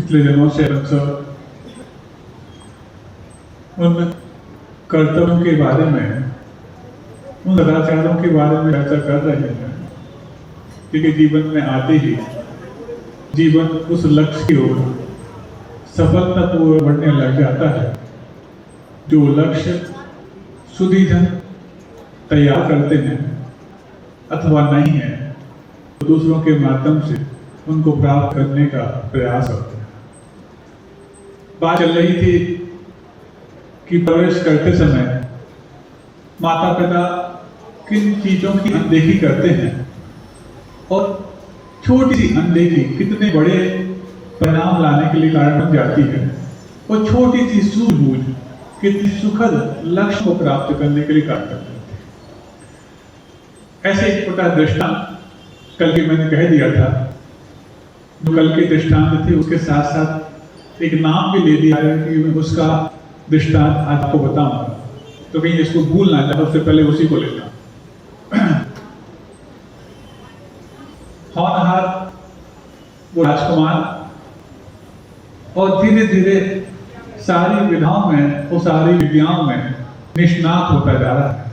पिछले जन्मों से उन कर्तव्यों के बारे में, उन सदाचारों के बारे में चर्चा कर रहे हैं, क्योंकि जीवन में आते ही जीवन उस लक्ष्य की ओर सफलतापूर्वक बढ़ने लग जाता है जो लक्ष्य सुधी जन तैयार करते हैं अथवा नहीं है तो दूसरों के माध्यम से उनको प्राप्त करने का प्रयास करते हैं। बात चल रही थी कि प्रवेश करते समय माता पिता किन चीजों की अनदेखी करते हैं और छोटी सी अनदेखी कितने बड़े परिणाम लाने के लिए कारण बन जाती है और छोटी सी सूझबूझ कितनी सुखद लक्ष्य को प्राप्त करने के लिए कारण बनती है। ऐसे एक छोटा दृष्टांत कल भी मैंने कह दिया था, जो कल के दृष्टांत थे उसके साथ साथ एक नाम भी ले दिया है कि मैं उसका दृष्टांत आज आपको बताऊंगा, तो कहीं इसको भूल ना जाए, सबसे पहले उसी को लेता होनहार वो राजकुमार और धीरे धीरे सारी विधाओं में और सारी विद्याओं में निष्णात होता जा रहा है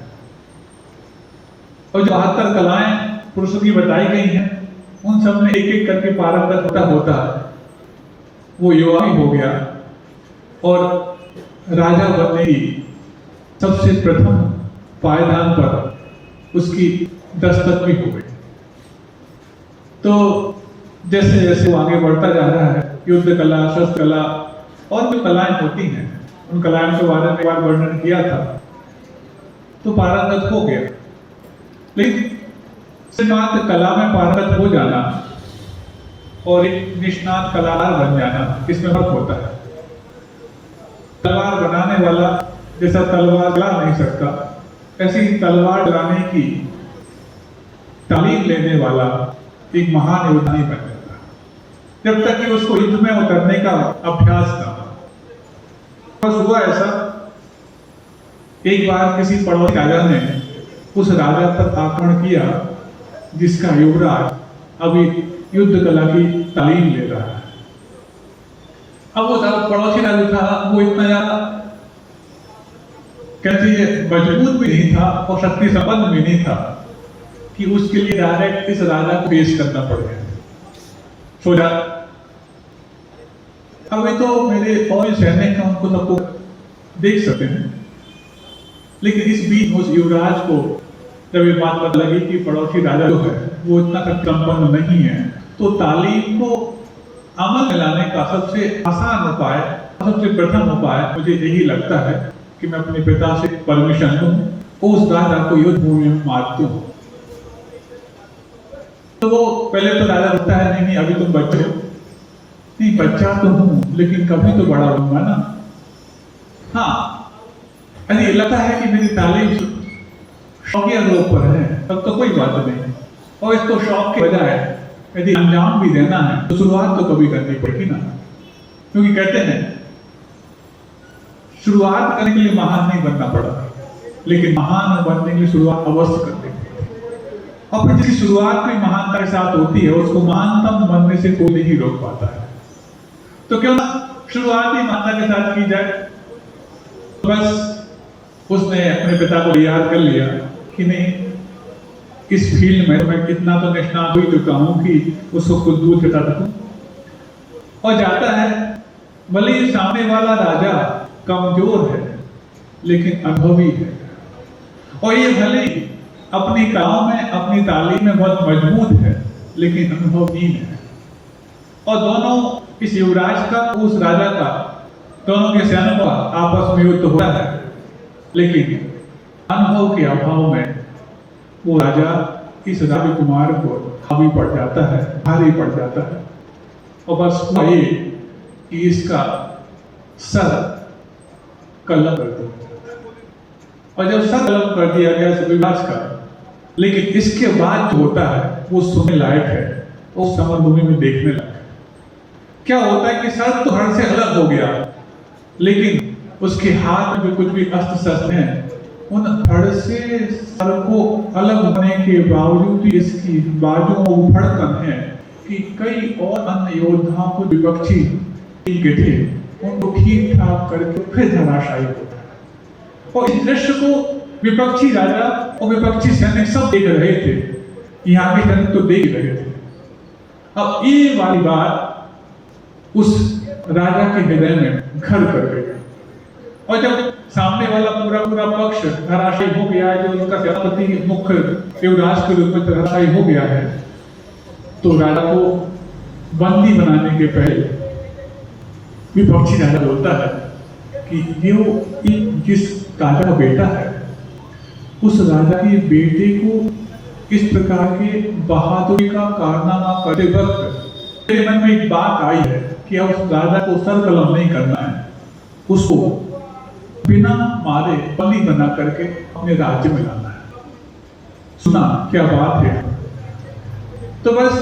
और जो 72 कलाएं पुरुषों की बताई गई हैं उन सब में एक एक करके पारंगत होता वो युवा ही हो गया और राजा बनने की सबसे प्रथम पायदान पर उसकी दस्तक भी हो गई। तो जैसे जैसे वो आगे बढ़ता जा रहा है, युद्ध कला, शस्त्र कला और जो कलाएं होती हैं उन कलाओं के बारे में एक बार वर्णन किया था, तो पारंगत हो गया। लेकिन सिद्धांत कला में पारंगत हो जाना और एक निष्णात कलाकार बन जाना, इसमें फर्क होता है। तलवार बनाने वाला जैसा तलवार चला नहीं सकता, ऐसी तलवार चलाने की तालीम लेने वाला एक महान योद्धा नहीं बन जाता जब तक कि उसको युद्ध में उतरने का अभ्यास ना हो। बस हुआ ऐसा, एक बार किसी पड़ोसी राजा ने उस राजा पर आक्रमण किया जिसका युवराज अभी युद्ध कला की तालीम ले रहा है। अब वो पड़ोसी राजा था, वो इतना ज्यादा कहते मजबूत भी नहीं था और शक्ति संपन्न भी नहीं था कि उसके लिए डायरेक्ट इस राजा को पेश करना पड़ गया। सोचा अभी तो मेरे फौजी सैनिक हैं, उनको सबको देख सकते हैं, लेकिन इस बीच उस युवराज को जब ये बात पता लगी कि पड़ोसी राजा जो है वो इतना संपन्न नहीं है, तो तालीम को अमल में लाने का सबसे आसान उपाय, सबसे प्रथम उपाय मुझे यही लगता है कि मैं अपने पिता से परमिशन लूं, उस राजा को युद्ध भूमि में मार दूं। तो वो पहले तो राजा बोलता है नहीं अभी तुम बच्चे हो। नहीं, बच्चा तो हूं लेकिन कभी तो बड़ा होऊंगा ना। हाँ, अरे लगता है कि मेरी तालीम शौकिया लोग पर है, तब तो कोई बात नहीं, और इसको शौक के बजाय यदि अंजाम भी देना है तो शुरुआत तो कभी करनी पड़ेगी ना, क्योंकि कहते हैं शुरुआत करने के लिए महान नहीं बनना पड़ा, लेकिन महान बनने के लिए शुरुआत अवश्य करनी पड़ती। और फिर जिसकी शुरुआत भी महानता के साथ होती है उसको महानतम बनने से कोई नहीं रोक पाता है। तो क्यों ना शुरुआत ही महानता के साथ की जाए। बस उसने अपने पिता को याद कर लिया कि नहीं, इस फील्ड में मैं कितना तो निष्णात हो चुका हूं कि उसको खुद दूर पिता सकूं। और जाता है, भले ही सामने वाला राजा कमजोर है लेकिन अनुभवी है, और ये भले ही अपनी कलाओं में, अपनी तालीम में बहुत मजबूत है लेकिन अनुभवहीन है। और दोनों, इस युवराज का, उस राजा का, दोनों के सैनिकों का आपस में युद्ध होता है, लेकिन अनुभव के अभाव में वो राजा इस राजकुमार को हावी पड़ जाता है, भारी पड़ जाता है, और बस ये कि इसका सर कलम कर दिया। और जब सर कलम कर दिया गया युवराज का, लेकिन इसके बाद जो होता है वो सुनने लायक है, उस समरभूमि में देखने लायक है। क्या होता है कि सर तो हर से अलग हो गया, लेकिन उसके हाथ में जो कुछ भी अस्त्र शस्त्र हैं उन धड़ से सर को अलग होने के बावजूद भी इसकी बाजुओं में धड़कन है कि कई और अन्य योद्धाओं को विपक्षी के थे उनको ठीक ठाक करके फिर धराशायी होता है। और इस दृश्य को विपक्षी राजा और विपक्षी सैनिक सब देख रहे थे, यहाँ के सैनिक तो देख रहे थे। अब ये वाली बात उस राजा के हृदय में घर कर गई, और जब सामने वाला पूरा पक्ष धराशायी हो गया है, जो उनका सेनापति मुख्य युवराज के रूप में धराशायी हो गया है, तो राजा को बंदी बनाने के पहले विपक्षी राजा बोलता है कि जिस राजा का बेटा है, उस राजा के बेटे को इस प्रकार के बहादुरी का कारनामा करते वक्त मेरे मन में एक बात आई है कि अब उस राजा को सर कलम नहीं करना है, उसको बिना मारे बंदी बना करके अपने राज्य में लाना है। सुना क्या बात है। तो बस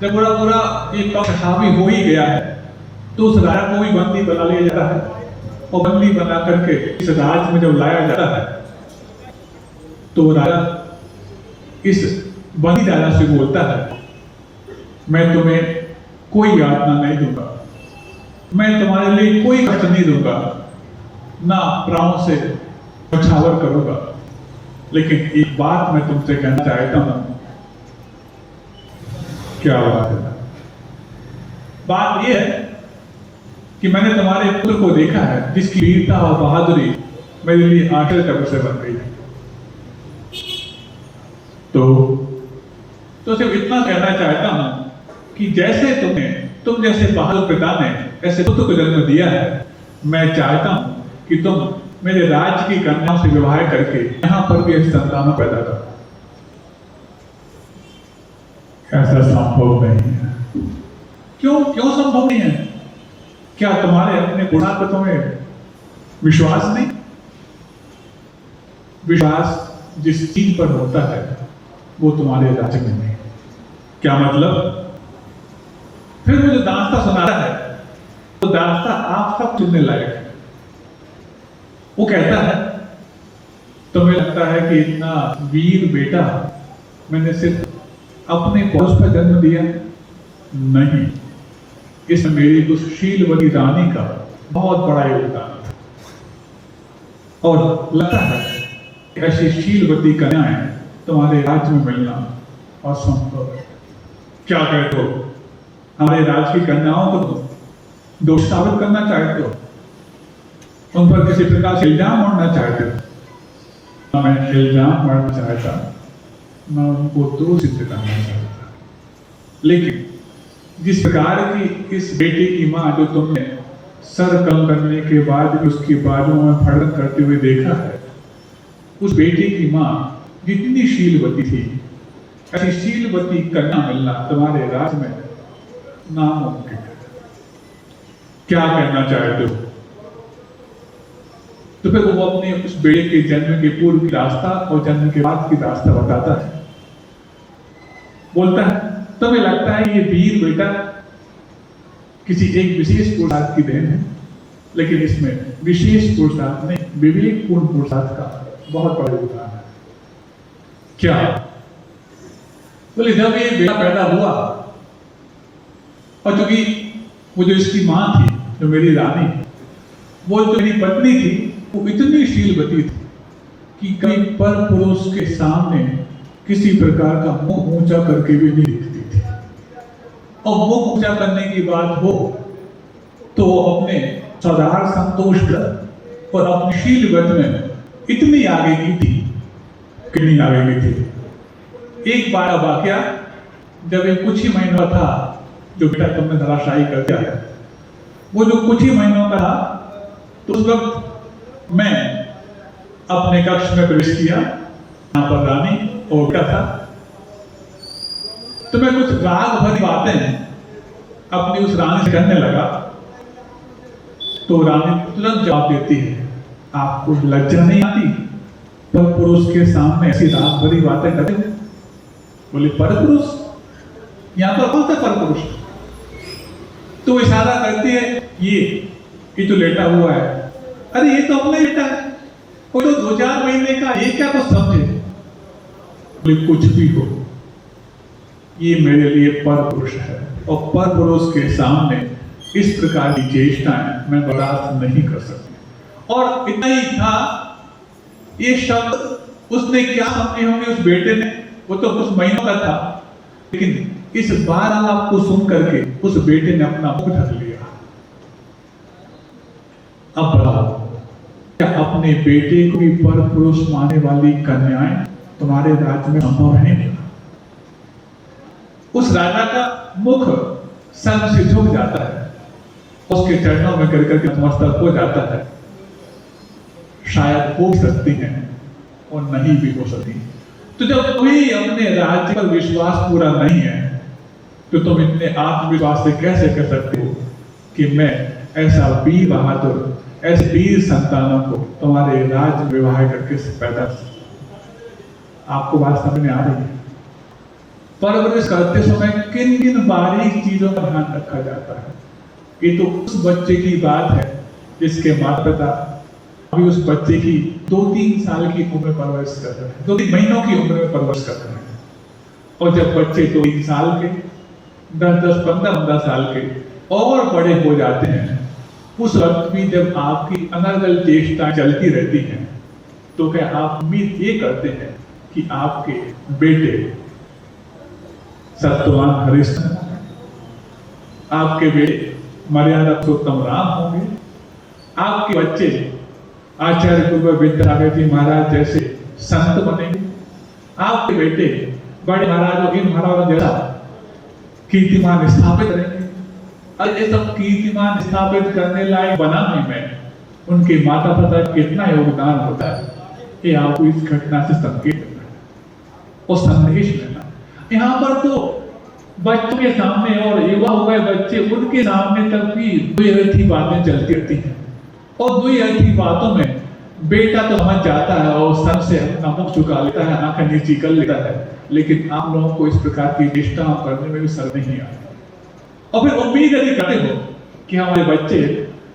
जब पूरा एक पक्ष हावी हो ही गया है, तो उस राजा को भी बंदी बना लिया जाता है, और बंदी बना करके इस राज्य में जब लाया जाता है, तो राजा इस बंदी राजा से बोलता है, मैं तुम्हें कोई यातना नहीं दूंगा, मैं तुम्हारे लिए कोई कष्ट नहीं दूंगा, ना प्राणों से बछावर करूंगा, लेकिन एक बात मैं तुमसे कहना चाहता हूं। क्या बात है? बात यह है कि मैंने तुम्हारे पुत्र को देखा है, जिसकी वीरता और बहादुरी मेरे लिए आश्चर्य का विषय बन गई है। तो सिर्फ इतना कहना चाहता हूं कि जैसे तुम जैसे बहादुर पिता ने ऐसे पुत्र को जन्म दिया है, मैं चाहता हूं कि तुम मेरे राज्य की कन्याओं से विवाह करके यहां पर भी संतान पैदा करो। ऐसा संभव नहीं है। क्यों संभव नहीं है? क्या तुम्हारे अपने गुणात्मकों में विश्वास नहीं? विश्वास जिस चीज पर होता है वो तुम्हारे राज्य में नहीं। क्या मतलब? फिर मुझे दास्ता सुनाता है, तो दास्ता आप सब सुनने लायक है। वो कहता है, तुम्हें लगता है कि इतना वीर बेटा मैंने सिर्फ अपने पौष पर जन्म दिया? नहीं, इसमें मेरी उस शीलवती रानी का बहुत बड़ा योगदान था। और लगता है ऐसी शीलवती कन्याएं तुम्हारे राज्य में मिलना असंभव है। क्या कहते हो? हमारे राज्य की कन्याओं को दोष साबित करना चाहते हो? उन पर किसी प्रकार से इल्जाम मढ़ना चाहते हो? मैं इल्जाम मढ़ना चाहता, मैं उनको दोष सिद्ध करना चाहता। लेकिन जिस प्रकार की इस बेटे की मां, जो तुमने सर कम करने के बाद भी उसकी बाजुओं में फड़क करते हुए देखा है, उस बेटे की मां जितनी शीलवती थी, ऐसी शीलवती कन्या मिलना तुम्हारे राज्य में नामुमकिन है। क्या कहना चाहते हो? तो फिर वो अपने उस बेटे के जन्म के पूर्व की रास्ता और जन्म के बाद की रास्ता बताता है। बोलता है, तुम्हें लगता है ये वीर बेटा किसी एक विशेष पुरुषार्थ की देन है, लेकिन इसमें विशेष पुरुषार्थ नहीं, विवेकपूर्ण पुरुषार्थ का बहुत बड़ा योगदान है। क्या? बोले, जब ये बेटा पैदा हुआ, और चूंकि वो जो इसकी मां थी, जो मेरी रानी, वो जो मेरी पत्नी थी, वो इतनी शीलवती थी कि कहीं पर पुरुष के सामने किसी प्रकार का मुंह ऊंचा करके भी नहीं दिखती थी। और मुंह ऊंचा करने की बात हो तो वो अपने साधारण संतोष और अपनी शीलवत में इतनी आगे की थी, कितनी आगे की थी। एक बार वाकया, जब एक कुछ ही महीनों था जो बेटा तुमने धराशायी कर दिया है, वो जो कुछ ही महीनों का था, तो उस वक्त मैं अपने कक्ष में प्रवेश किया, यहाँ पर रानी और बेटा था। तो मैं कुछ राग भरी बातें अपनी उस रानी से करने लगा, तो रानी तुरंत जवाब देती है, आपको लज्जा नहीं आती पर पुरुष के सामने ऐसी राग भरी बातें करते? बोले, पर पुरुष? यहाँ पर कौन सा पर पुरुष? तो इशारा करती है, ये तो लेटा हुआ है। अरे ये तो अपना बेटा है, वो तो 2-4 महीने का, ये क्या कुछ समझे? बोले, कुछ भी हो, ये मेरे लिए पर पुरुष है, और पर पुरुष के सामने इस प्रकार की चेष्टाएं मैं बर्दाश्त नहीं कर सकती। और इतना ही था, ये शब्द उसने क्या समझे होंगे उस बेटे ने, वो तो कुछ महीनों का था, लेकिन इस वार्तालाप को सुन करके उस बेटे ने अपना मुंह ढक लिया। अब बताओ, क्या अपने बेटे को भी पर पुरुष मानने वाली कन्याएं तुम्हारे राज्य में संभव है? उस राजा का मुख सर्व से झुक जाता है, उसके चरणों में गिर करके नतमस्तक हो जाता है। शायद हो सकती हैं और नहीं भी हो सकती। तो जब कोई अपने राज्य पर विश्वास पूरा नहीं है, तो तुम इतने आत्मविश्वास से कैसे कह सकते हो कि मैं ऐसा वीर बहादुर, ऐसे वीर संतानों को तुम्हारे राज्य में विवाह करके पैदा? आपको बात समझ में आ रही है? परवरिश करते समय किन किन बारीक चीजों का ध्यान रखा जाता है। ये तो उस बच्चे की बात है जिसके माता पिता अभी उस बच्चे की 2-3 साल की उम्र में परवरिश कर रहे हैं, 2-3 महीनों की उम्र में परवरिश कर रहे हैं। और जब बच्चे 2-3 साल के, 10-10, 15-15 साल के और बड़े हो जाते हैं, उस वक्त भी जब आपकी अनर्गल चेष्टाएं चलती रहती हैं, तो क्या आप उम्मीद ये करते हैं कि आपके बेटे सत्यवान हरिश्चंद्र, आपके बेटे मर्यादा पुरुषोत्तम राम होंगे, आपके बच्चे आचार्य पूर्व विद्यासागर जी महाराज जैसे संत बनेंगे, आपके बेटे बड़े महाराज इन महाराज जैसा कीर्तिमान स्थापित करेंगे। और ये सब कीर्तिमान स्थापित करने लायक बनाने में उनके माता पिता कितना योगदान होता है, ये आपको इस घटना से संकेत करना है और संदेश लेना है। यहाँ पर तो बच्चों के सामने और युवा हुए बच्चे, उनके सामने तक भी दो अर्थी बातें चलती रहती हैं। और दो अर्थी बातों में बेटा तो समझ जाता है और सर से अपना मुख झुका लेता है, आंखें नीची कर लेता है, लेकिन आप लोगों को इस प्रकार की चेष्टा करने में भी सर नहीं आता। और फिर उम्मीद यदि करते हो कि हमारे बच्चे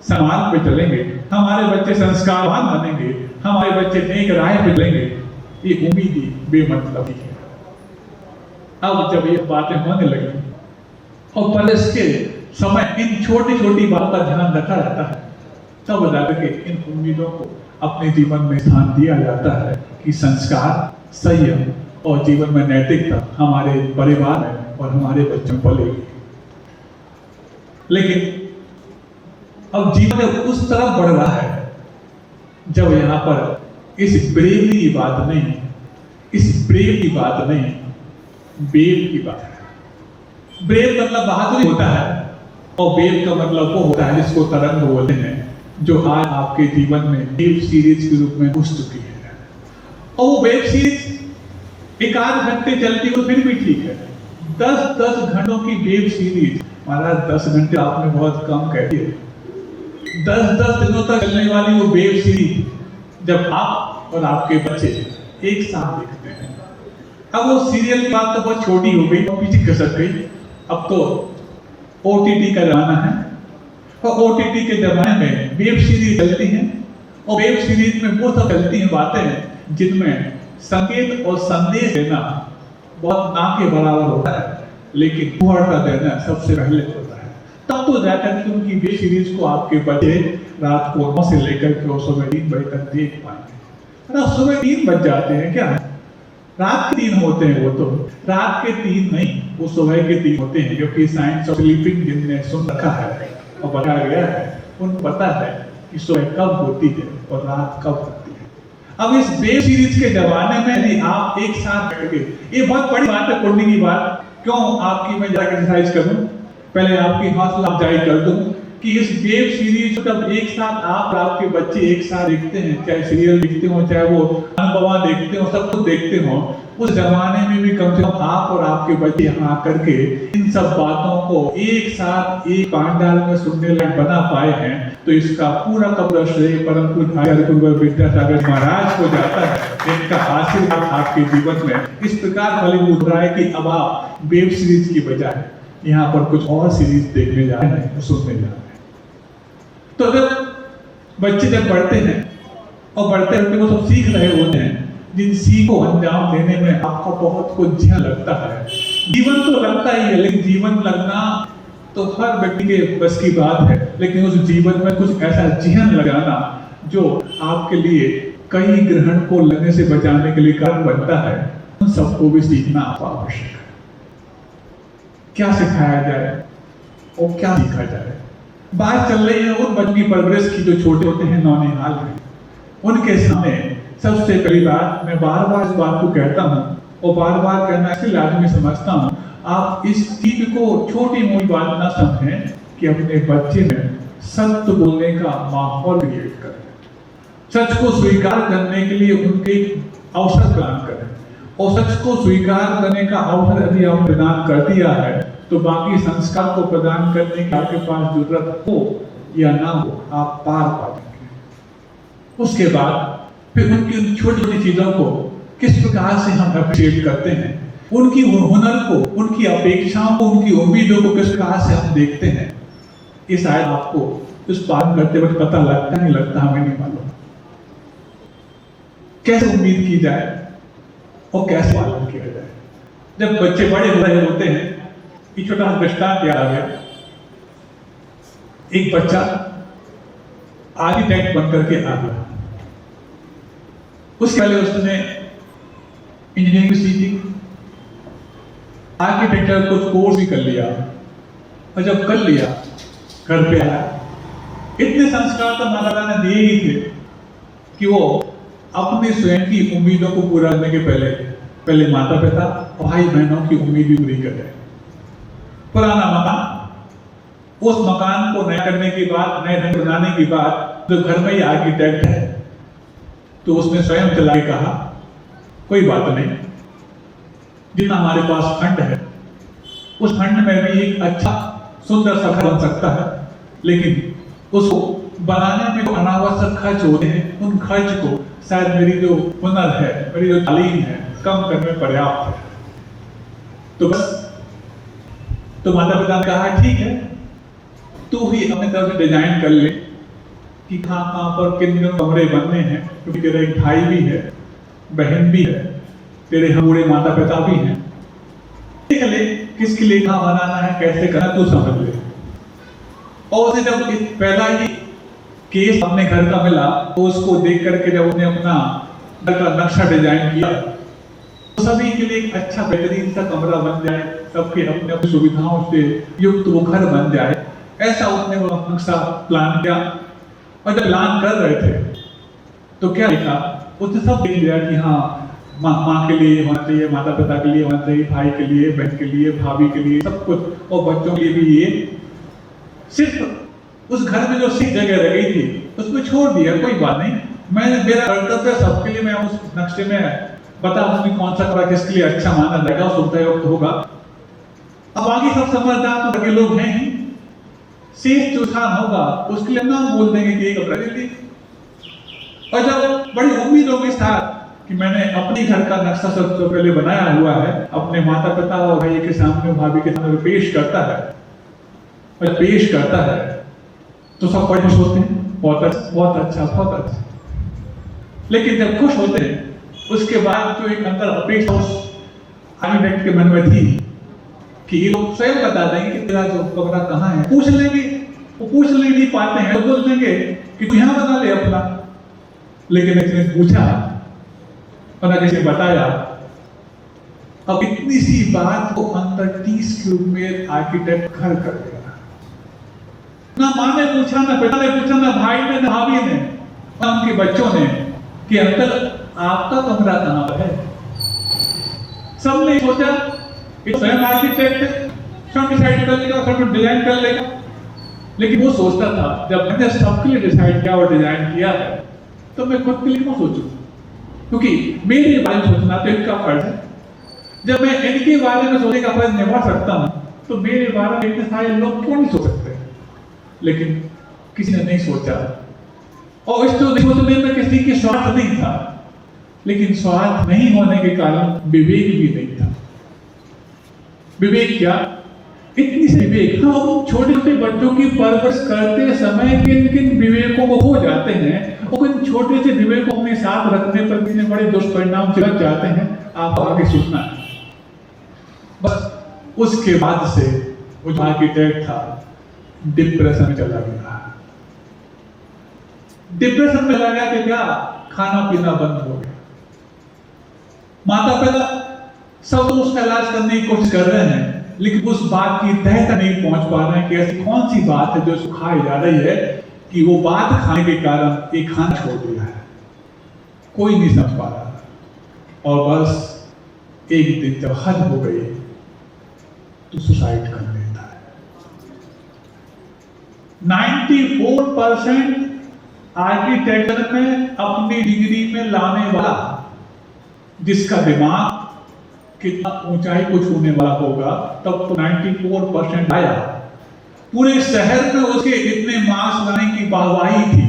समाज पे चलेंगे, हमारे बच्चे संस्कारवान बनेंगे, हमारे बच्चे नेक राह पे चलेंगे, ये उम्मीद ही बेमतलब ही है। अब जब ये बातें होने लगी और परस के समय इन छोटी छोटी बातों का ध्यान रखा जाता है, तब जाकर के इन उम्मीदों को अपने जीवन में स्थान दिया जाता है कि संस्कार, संयम और जीवन में नैतिकता हमारे परिवार में और हमारे बच्चों को पलेगी। लेकिन अब जीवन उस तरफ बढ़ रहा है जब यहाँ पर इस ब्रेवरी की बात नहीं, इस ब्रेव की बात नहीं, बेव की बात है। ब्रेव मतलब बहादुरी होता है और बेव का मतलब वो होता है जिसको तरंग बोलते हैं, जो आज आपके जीवन में वेब सीरीज के रूप में घुस चुकी है। और वो वेब सीरीज एक आध घंटे चलती हो फिर भी ठीक है, 10-10 घंटों की वेब सीरीज, महाराज 10 घंटे आपने बहुत कम कह दिए। 10-10 दिनों तक चलने वाली वो वेब सीरीज जब आप और आपके बच्चे एक साथ देखते हैं, अब वो सीरियल की बात तो बहुत छोटी हो गई और पीछे खसक गई। अब तो OTT का जमाना है और OTT के जमाने में वेब सीरीज चलती हैं और वेब सीरीज में वो सब चलती हैं बातें जिनमें संकेत और संदेश देना बहुत ना के बराबर होता है, लेकिन मुहूर्त देना सबसे पहले होता है। तब तो जाकर के उनकी वेब सीरीज को आपके बच्चे रात को 9 से लेकर के सुबह 3 बजे तक देख पाएंगे। अरे सुबह 3 बज जाते हैं क्या? रात के 3 होते हैं, वो तो रात के 3 नहीं, वो सुबह के 3 होते हैं, क्योंकि साइंस ऑफ स्लीपिंग जिनने सुन रखा है और बताया गया है, उनको पता है कि सुबह कब होती है और रात कब होती है। अब इस वेब सीरीज के जमाने में यदि आप एक साथ बैठ के, ये बहुत बड़ी बात है, पढ़ने की बात, क्यों आपकी मैं जाकर एक्सरसाइज करूं, पहले आपकी हौसला अफजाई कर दूं कि इस वेब सीरीज जब एक साथ आप और आपके बच्चे एक साथ देखते हैं, चाहे सीरियल देखते हो, चाहे वो अनुभवा देखते हो, सब कुछ देखते हो, उस जमाने में भी कम से कम आप और आपके बच्चे यहाँ आकर के इन सब बातों को एक साथ एक पांडाल में सुनने लायक बना पाए हैं, तो इसका पूरा का पूरा श्रेय परम पूज्य आचार्य पूर्व विद्यासागर महाराज को जाता है, जिनका आशीर्वाद आपके जीवन में इस प्रकार फलीभूत रहा है कि अब आप वेब सीरीज की बजाय यहाँ पर कुछ और सीरीज देखने जा रहे हैं, सुनने जा रहे हैं। तो जब बच्चे जब बढ़ते हैं और बढ़ते बढ़ते वो सब सीख रहे होते हैं, जिन सीख को अंजाम देने में आपको बहुत कुछ झेल लगता है। जीवन तो लगता ही है, लेकिन जीवन लगना तो हर व्यक्ति के बस की बात है, लेकिन उस जीवन में कुछ ऐसा चिन्ह लगाना जो आपके लिए कई ग्रहण को लगने से बचाने के लिए कारण बनता है, उन सबको भी सीखना आवश्यक है। क्या सिखाया जाए और क्या सीखा जाए? बात चल रही है उन बच्चों की परवरिश की जो छोटे होते हैं, नौनिहाल हैं। उनके सामने सबसे पहली बात, मैं बार बार इस बात को कहता हूँ और बार बार कहना इसलिए लाजमी समझता हूँ, आप इस चीज को छोटी मोटी बात ना समझें कि अपने बच्चे में सत्य बोलने का माहौल क्रिएट करें, सच को स्वीकार करने के लिए उनके अवसर प्रदान करें। और सच को स्वीकार करने का अवसर यदि आप प्रदान कर दिया है तो बाकी संस्कार को प्रदान करने की आपके पास जरूरत हो या ना हो, आप पार पा देंगे। उसके बाद फिर उनकी उन छोटी छोटी चीजों को किस प्रकार से हम अप्रिशिएट करते हैं, उनकी हुनर को, उनकी अपेक्षाओं को, उनकी उम्मीदों को किस प्रकार से हम देखते हैं, ये शायद आपको इस पालन करते वक्त पता लगता नहीं लगता, हमें नहीं मालूम। कैसे उम्मीद की जाए और कैसे पालन किया जाए। जब बच्चे बड़े हो रहे होते हैं, एक छोटा सा दृष्टांत याद आ गया। एक बच्चा आर्किटेक्ट बनकर के आ गया। उसके पहले उसने इंजीनियरिंग सीखी, आर्किटेक्चर कुछ कोर्स भी कर लिया, और जब कर लिया घर पे आया, इतने संस्कार तो माता पिता ने दिए ही थे कि वो अपने स्वयं की उम्मीदों को पूरा करने के पहले माता पिता भाई बहनों की उम्मीद भी पूरी कर रहे। पुराना मकान, उस मकान को नया करने के बाद, नए ढंग बनाने के बाद, जो घर में ही आर्किटेक्ट है तो उसने स्वयं चला के कहा कोई बात नहीं, जितना हमारे पास फंड है उस फंड में भी एक अच्छा सुंदर सा घर बन सकता है, लेकिन उसको बनाने में जो अनावश्यक खर्च होते हैं, उन खर्च को शायद मेरी जो हुनर है, मेरी जो तालीम है, कम करने में पर्याप्त है। तो बस तो माता पिता ने कहा ठीक है, तू ही अपने तरफ से डिजाइन कर ले कि कहाँ पर किन किन कमरे बनने हैं, क्योंकि तेरा एक भाई भी है, बहन भी है, तेरे हम बूढ़े माता पिता भी हैं, देख ले किसके लिए कहाँ बनाना है, कैसे करना, तू समझ ले। और उसे जब पहला ही केस अपने घर का मिला तो उसको देख करके जब उसने अपना घर का नक्शा डिजाइन किया तो सभी के लिए एक अच्छा बेहतरीन सा कमरा बन जाए, सबके अपने अपनी सुविधाओं से युक्त वो घर बन जाए, ऐसा उसने वो नक्शा प्लान किया। और जब प्लान कर रहे थे तो क्या लिखा, उसने सब देख लिया कि हाँ माँ के लिए होना चाहिए, माता पिता के लिए होना चाहिए, भाई के लिए, बहन के लिए, भाभी के लिए, सब कुछ, और बच्चों के लिए भी ये। सिर्फ उस घर में जो सिर्फ जगह रह गई थी उसमें छोड़ दिया, कोई बात नहीं, मैंने मेरा कर्तव्य सबके लिए, मैं उस नक्शे में बता दूंगी कौन सा कमरा किसके लिए अच्छा माना जाएगा, सुविधा युक्त होगा। अब आगे सब समझदार तो लगे लोग हैं ही, शेष जो स्थान होगा उसके लिए नाम बोल देंगे कि एक कमरा दे। और जब बड़ी उम्मीदों के साथ कि मैंने अपने घर का नक्शा सबसे पहले बनाया हुआ है, अपने माता पिता और भाई के सामने, भाभी के सामने पेश करता है, और पेश करता है तो सब बड़े खुश होते हैं, बहुत अच्छा, बहुत अच्छा, बहुत अच्छा। लेकिन जब खुश होते हैं उसके बाद जो एक अंतर अपेक्षा उस आर्किटेक्ट के मन में थी कि ये लोग स्वयं बता देंगे कि तेरा जो कमरा कहाँ है, पूछ लेंगे, वो पूछ नहीं पाते हैं, तो बोल देंगे कि तू यहाँ बना ले अपना। लेकिन इसने पूछा और ना किसी ने बताया, अब इतनी सी बात को अंदर 30 क्यूब में आर्किटेक्ट घर कर दिया। ना माँ ने पूछा, ना पिता ने पूछा, ना भाई ने, ना भाभी ने, ना उनके बच्चों ने कि अंकल आपका कमरा कहाँ पर है। सबने सोचा स्वयं आर्किटेक्ट है, स्वयं डिसाइड कर लेगा, स्वयं डिजाइन कर लेगा। लेकिन वो सोचता था जब मैंने सबके लिए डिसाइड किया और डिजाइन किया है तो मैं खुद के लिए क्यों सोचूं, क्योंकि मेरे बारे में सोचना तो इनका फर्ज है। जब मैं इनके बारे में सोचने का फर्ज निभा सकता हूं तो मेरे बारे में इतने सारे लोग क्यों नहीं सोच सकते। लेकिन किसी ने नहीं सोचा, और इस तो सोचने में किसी की स्वार्थ नहीं था, लेकिन स्वार्थ नहीं होने के कारण विवेक भी नहीं था। विवेक क्या, इतनी सी विवेक, हम छोटे छोटे बच्चों की परवरिश करते समय किन किन विवेकों को खो जाते हैं, और इन छोटे से विवेक को अपने साथ रखने पर कितने बड़े दुष्परिणाम चिपक जाते हैं, आप आगे सुनना है। बस उसके बाद से वो जो आर्किटेक्ट था डिप्रेशन में चला गया। डिप्रेशन में चला गया कि क्या खाना पीना बंद हो गया। माता पिता सब तो उसका इलाज करने की कोशिश कर रहे हैं, लेकिन उस बात की तह तक नहीं पहुंच पा रहे हैं कि ऐसी कौन सी बात है जो उसको खाई जा रही है कि वो बात खाने के कारण एक खाना छोड़ दिया है। कोई नहीं समझ पा रहा, और बस एक दिन जब हद हो गई तो सुसाइड कर लेता है। 94% आर्किटेक्चर में अपनी डिग्री में लाने वाला, जिसका दिमाग कितना ऊंचाई को छूने वाला होगा, तब तो 94% आया। पूरे शहर में उसके इतने मार्क्स लाने की वाहवाही थी,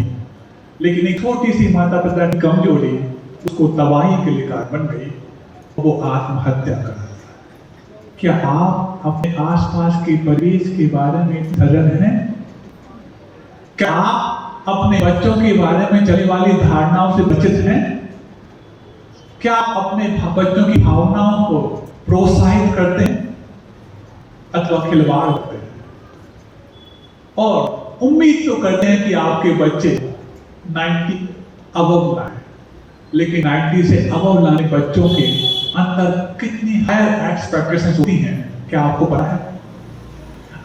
लेकिन एक छोटी सी माता पिता की कमजोरी उसको तबाही के लिए कारण बन गई, वो आत्महत्या कर दिया। क्या आप अपने आसपास के परिवेश के बारे में सजग हैं? क्या आप अपने बच्चों के बारे में चलने वाली धारणाओं से बचित हैं? क्या आप अपने बच्चों की भावनाओं को प्रोत्साहित करते हैं अथवा खिलवाड़ करते हैं? और उम्मीद तो करते हैं कि आपके बच्चे 90 अबव लाए, लेकिन 90 से अबव लाने बच्चों के अंदर कितनी हायर एक्सपेक्टेशंस होती हैं, क्या आपको पता है?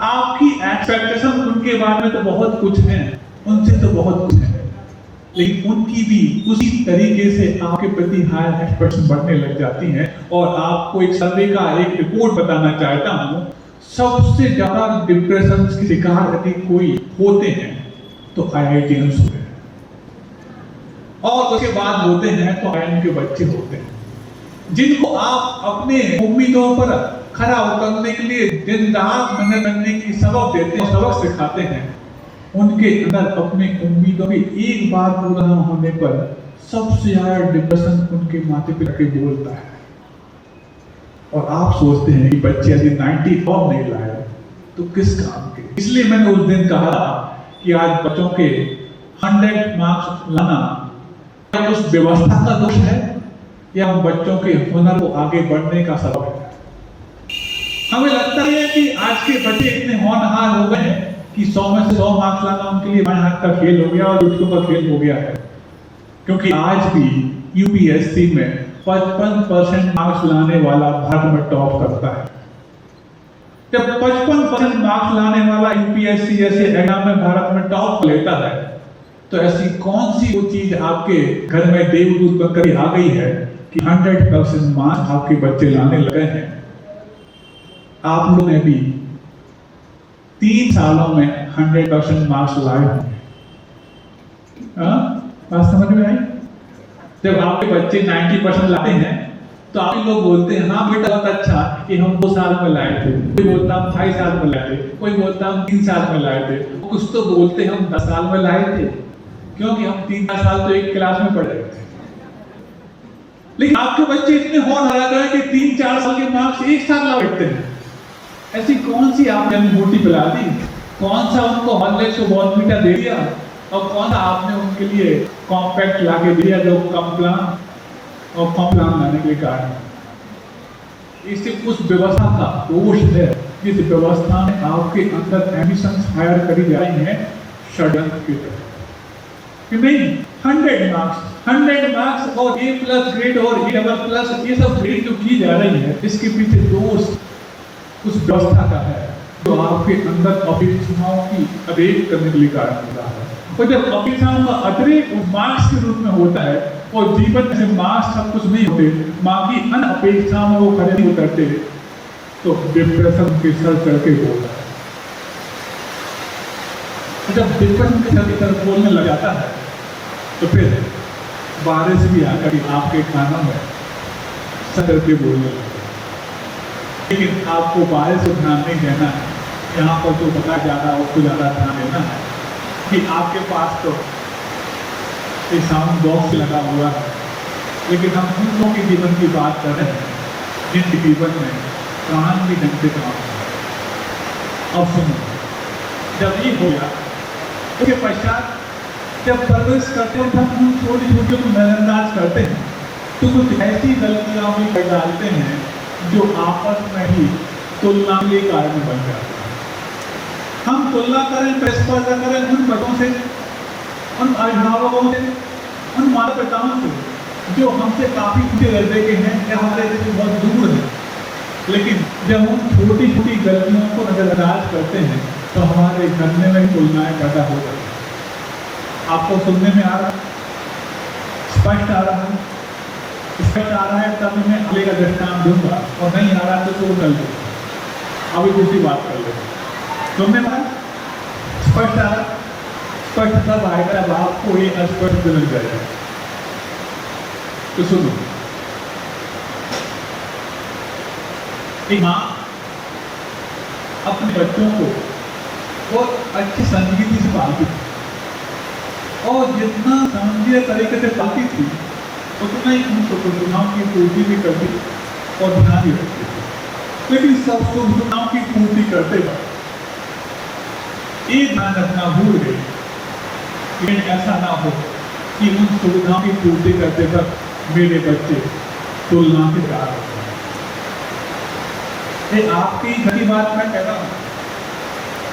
आपकी एक्सपेक्टेशन उनके बारे में तो बहुत कुछ है, उनसे तो बहुत कुछ है, लेकिन उनकी भी उसी तरीके से आपके प्रति हायर एक्सपेक्टेशन बढ़ने लग जाती हैं। और आपको एक सर्वे का एक रिपोर्ट बताना चाहता हूं, सबसे ज्यादा डिप्रेशन के शिकार यदि कोई होते हैं तो IITians होते हैं, और उसके बाद होते हैं तो IIM के बच्चे होते हैं, जिनको आप अपने उम्मीदों पर खरा उतरने के लिए दिन रात मेहनत करने की सबक देते हैं, सबक सिखाते हैं। उनके अंदर अपनी उम्मीदों की एक बार पूरा न होने पर सबसे ज्यादा डिप्रेशन उनके माता पिता के बोलता है। और आप सोचते हैं कि बच्चे यदि 90 और नहीं लाए तो किस काम के? इसलिए मैंने उस दिन कहा कि आज बच्चों के 100 मार्क्स लाना क्या उस व्यवस्था का दोष है या हम बच्चों के हुनर को आगे बढ़ने का सबब है? हमें लगता है कि आज के बच्चे इतने होनहार हो गए हैं कि 100 में से 100 मार्क्स लाना उनके लिए बाएं हाथ का खेल हो गया और लुटकों का खेल हो गया है। क्योंकि आज भी UPSC में 55% मार्क्स लाने वाला भारत में टॉप करता है। जब 55% मार्क्स लाने वाला UPSC जैसे एग्जाम में भारत में टॉप लेता है, तो ऐसी कौन सी वो चीज आपके घर में देवदूत बनकर आ गई है कि 100% मार्क्स आपके बच्चे लाने लगे हैं? आप लोग ने भी 3 सालों में 100% मार्क्स लाए होंगे। बात समझ में आई? जब आपके बच्चे 90% लाते हैं तो आप लोग बोलते हैं हाँ बेटा बहुत अच्छा कि हम 2 साल में लाए थे, कोई बोलता हम 2.5 साल में लाए थे, कोई बोलता हम 3 साल में लाए थे, कुछ तो बोलते हम 10 साल में लाए थे, क्योंकि हम 3 साल तो एक क्लास में पढ़ रहे थे। लेकिन आपके बच्चे इतने होनहार हैं कि 3-4 साल के मार्क्स एक साथ ला बैठते हैं। ऐसी कौन सी आपने अनुभूति पिला दी? कौन सा उनको हॉर्लिक्स को बॉर्नवीटा दे दिया? और कौन सा आपने उनके लिए कॉम्पैक्ट लाके दिया जो कॉम्प्लान और कॉम्प्लान लाने के कारण? इससे उस व्यवस्था का दोष है जिस व्यवस्था में आपके अंदर एम्बिशंस हायर करी जा रही हैं षड्यंत्र की तरह कि नहीं 100 मार्क्स और A+ ग्रेड और A++ ये सब ग्रेड जो की जा रही है, इसके पीछे दोष उस व्यवस्था का है जो आपके अंदर अपेक्षाओं की अतिरेक करने के लिए कारण होता है। और जब अपेक्षाओं का अतिरेक मार्क्स के रूप में होता है और जीवन से मार्क्स सब कुछ नहीं होते, माँ की अन्य अपेक्षाओं में वो खड़े नहीं उतरते, तो डिप्रेशन के सर चढ़ के बोलता है। जब डिप्रेशन के सर तरफ बोलने लग जाता है तो फिर बारिश भी आकर आपके कानों में सर के बोलने लगता है। लेकिन आपको बारिश से ध्यान नहीं देना है, यहाँ पर जो बताया जा रहा है उसको ज़्यादा ध्यान देना है कि आपके पास तो एक साउंड बॉक्स लगा हुआ है, लेकिन हम उन लोगों के जीवन की बात कर रहे हैं जिनके जीवन में कान भी ढंग से काम है। अब सुनो, जब ये हो गया उसके पश्चात जब परवरिश करते हो तब हम छोटी छोटी को नजरअंदाज करते हैं तो कुछ ऐसी गलतियां भी कर डालते हैं जो आपस में ही तुलना के कारण बन जाती है। हम तुलना करें, प्रतिस्पर्धा करें उन बच्चों से, उन अभिभावकों से, उन माता पिताओं से जो हमसे काफी ऊंचे दर्जे के हैं या हमारे से बहुत दूर हैं। लेकिन जब हम छोटी छोटी गलतियों को नजरअंदाज करते हैं तो हमारे घर में तुलनाएं पैदा हो जाती हैं। आपको सुनने में आ रहा है, स्पष्ट आ रहा है, स्पष्ट आ रहा है तब मैं अगले का दृष्टांत दूंगा, और नहीं आ रहा तो छोड़ कर दो, अभी दूसरी बात कर लो। सुनने में स्पष्ट आ रहा, स्पष्ट तब आएगा जब आपको ये अस्पष्ट मिल जाएगा। तो सुनो, एक माँ अपने बच्चों को बहुत अच्छी संजीदगी से पालती थी, और जितना संजीदगी तरीके से पालती थी उतना ही उन सुखनाओं की पूर्ति भी करती और ध्यान भी रखती थी। लेकिन सब सुखनाओं की पूर्ति करते वक्त एक ध्यान रखना भूल गई, लेकिन ऐसा ना हो कि उन सुविधाओं की पूर्ति करते वक्त मेरे बच्चे तुलना के शिकार हो। ये आपकी घटी बात मैं कहता हूँ,